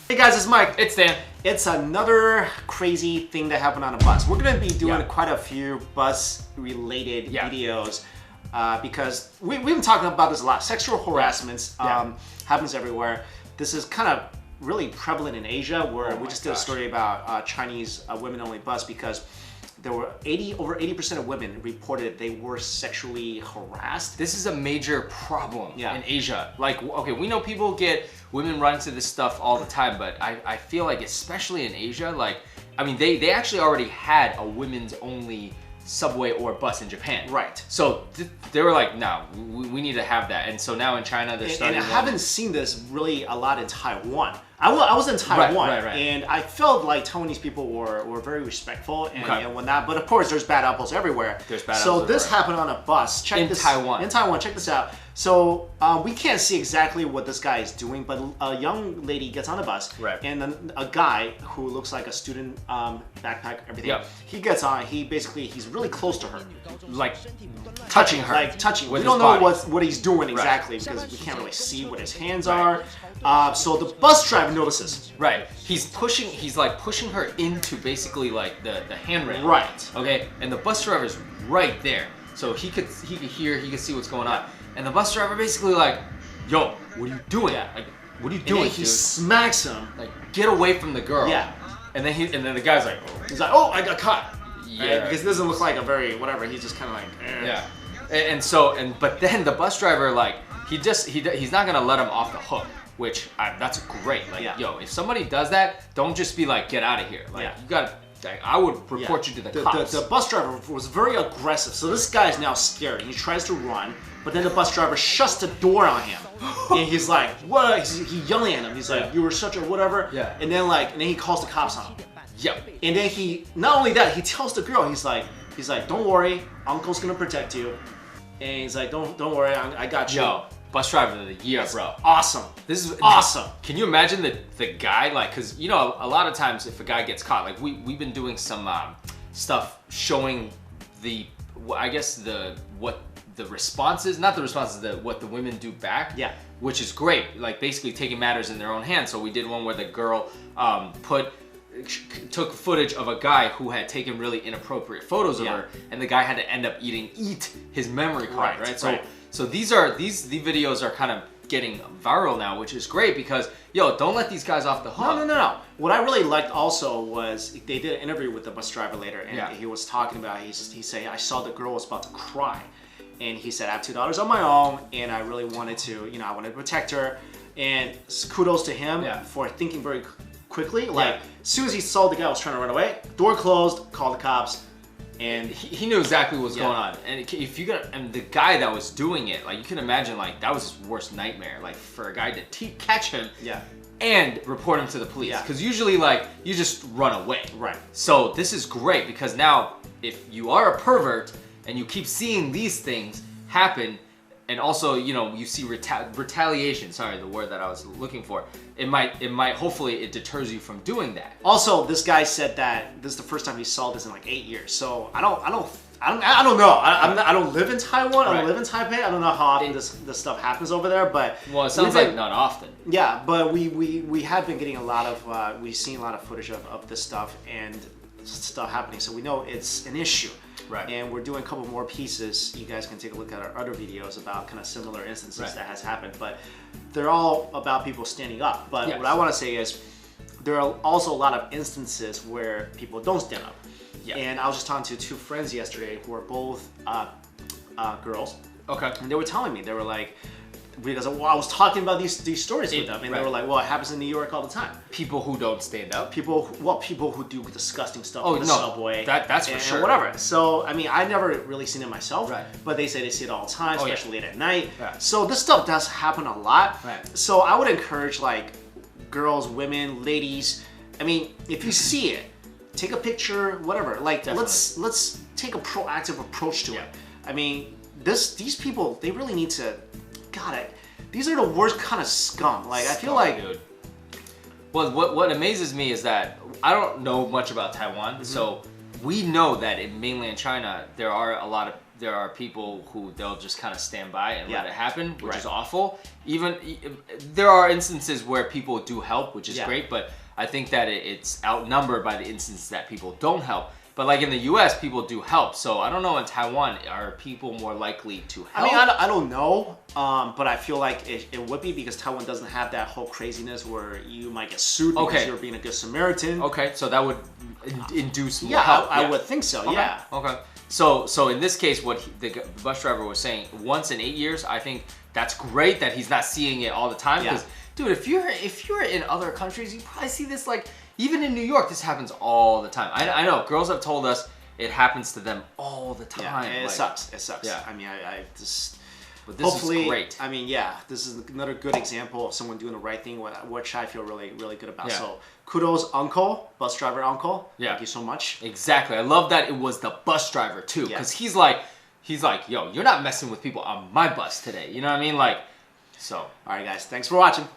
Hey guys, it's Mike. It's Dan. It's another crazy thing that happened on a bus. We're gonna be doing Yeah. quite a few bus-related Yeah. videos because we've been talking about this a lot. Sexual harassments happens everywhere. This is kind of really prevalent in Asia, where we just did a story about Chinese women-only bus because there were over 80% of women reported they were sexually harassed. This is a major problem Yeah. in Asia. Like, okay, we know women run into this stuff all the time, but I feel like especially in Asia, like, I mean, they actually already had a women's only subway or bus in Japan. Right. So they were like, no, we need to have that. And so now in China, they're starting. And I haven't seen this really a lot in Taiwan. I was in Taiwan, right. and I felt like Taiwanese people were very respectful and whatnot. But of course, there's bad apples everywhere. There's bad so apples this everywhere. happened on a bus. In Taiwan. In Taiwan, check this out. So we can't see exactly what this guy is doing, but a young lady gets on the bus, Right. and then a guy who looks like a student, backpack, everything. Yep. He gets on. He's really close to her, like touching her. like touching. with We don't his know body. what he's doing exactly because we can't really see what his hands are. So the bus driver notices. Right. He's like pushing her into basically like the handrail. Right. Okay. And the bus driver's right there. So he could hear, he could see what's going on. And the bus driver basically like, yo, what are you doing? Like, what are you doing? And then he dude? smacks him. Like, get away from the girl. Yeah. And then the guy's like, He's like, oh, I got caught. Yeah. Right? Because it doesn't look like a very whatever. He's just kind of like, eh. Yeah. But then the bus driver, like, he's not gonna let him off the hook, which that's great. Like, yo, if somebody does that, don't just be like, get out of here. Like, you gotta. Like, I would report you to the cops. The bus driver was very aggressive, so this guy is now scared. He tries to run, but then the bus driver shuts the door on him, and he's like, "What?" He's yelling at him. He's like, "You were such a whatever." Yeah. And then he calls the cops on him. Yep. And then not only that, he tells the girl, he's like, "Don't worry, Uncle's gonna protect you." And he's like, "Don't worry, I got you." Yo, bus driver of the year, bro. Awesome. This is awesome. Can you imagine the guy, like, cause you know a lot of times if a guy gets caught, like we've been doing some stuff showing what the responses, not the responses, what the women do back. Yeah. Which is great, like basically taking matters in their own hands. So we did one where the girl took footage of a guy who had taken really inappropriate photos of her, and the guy had to end up eat his memory card, right? So these videos are kind of getting viral now, which is great because, yo, don't let these guys off the hook. No. What I really liked also was they did an interview with the bus driver later, and he was talking about, he said, I saw the girl was about to cry, and he said, I have $2 on my own, and I really wanted to, I wanted to protect her, and kudos to him for thinking very quickly. Like, as soon as he saw the guy was trying to run away, door closed, called the cops. And he knew exactly what was going on. And if you and the guy that was doing it, like, you can imagine, like, that was his worst nightmare, like, for a guy to catch him and report him to the police. Because usually, like, you just run away. Right. So this is great because now if you are a pervert and you keep seeing these things happen, and also, you see retaliation, sorry, the word that I was looking for, it might, hopefully it deters you from doing that. Also, this guy said that this is the first time he saw this in like 8 years. So I don't know. I don't live in Taiwan. I don't live in Taipei. I don't know how often this stuff happens over there, but well, it sounds like not often. Yeah, but we have been getting a lot of we've seen a lot of footage of this stuff and stuff happening, so we know it's an issue. Right. And we're doing a couple more pieces. You guys can take a look at our other videos about kind of similar instances that has happened, but they're all about people standing up. But what I want to say is there are also a lot of instances where people don't stand up. Yeah. And I was just talking to two friends yesterday who are both girls. Okay. And they were telling me, they were like, because I was talking about these stories with them, and they were like, "Well, it happens in New York all the time. People who don't stand up. People who do disgusting stuff in the subway. That's for sure. And whatever. So I mean, I've never really seen it myself, but they say they see it all the time, especially late at night. So this stuff does happen a lot. So I would encourage, like, girls, women, ladies. I mean, if you see it, take a picture, whatever. Like, let's take a proactive approach to it. I mean, these people, they really need to. God, these are the worst kind of scum. Like, I feel like. Dude. Well, what amazes me is that I don't know much about Taiwan, so we know that in mainland China there are a lot of there are people who they'll just kind of stand by and let Yeah. it happen, which Right. is awful. Even there are instances where people do help, which is Yeah. great, but I think that it's outnumbered by the instances that people don't help. But like in the U.S., people do help. So I don't know, in Taiwan, are people more likely to help? I mean, I don't know, but I feel like it would be, because Taiwan doesn't have that whole craziness where you might get sued because Okay. you're being a good Samaritan. Okay, so that would induce more Yeah, help. I would think so. Okay. Yeah. Okay. So in this case, what the bus driver was saying, once in 8 years, I think that's great that he's not seeing it all the time. Yeah. Because, dude, if you're in other countries, you probably see this, like, even in New York, this happens all the time. I know girls have told us it happens to them all the time. Yeah, and it like, sucks. It sucks. Yeah. I mean, I just. But this Hopefully, is great. I mean, yeah, this is another good example of someone doing the right thing, which I feel really, really good about. Yeah. So kudos, uncle, bus driver uncle. Yeah. Thank you so much. Exactly. I love that it was the bus driver too, because he's like, yo, you're not messing with people on my bus today. You know what I mean? Like, so. All right, guys, thanks for watching.